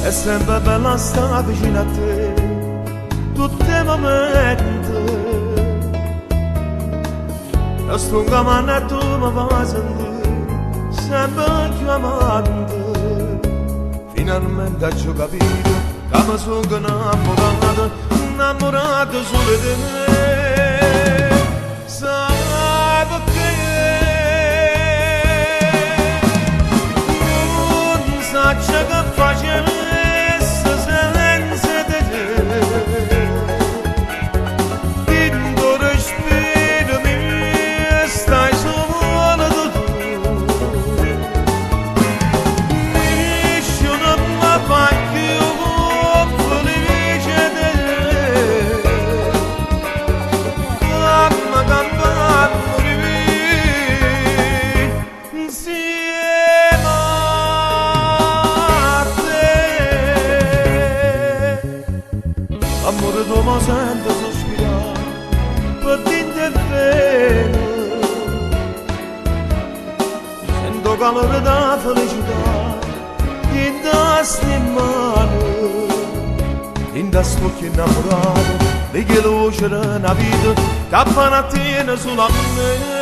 è sempre bella stare vicino a te, tutti i momenti. E sto chiamando e tu mi fai sentire sempre più amante. Finalmente ho capito che mi sono innamorato, innamorato solo di me. Sai perché? Non so che facessi senza di te. In tuo respiro mio stai solo tu. Nessuno mi fa più felice di te. Mamma campano di me insieme a te. Amore tu mi sento sospirare per dentro veno. Sento calore da felicità in queste mani, in da spocchio innamorato di che luce della vita che appena tiene sulla me.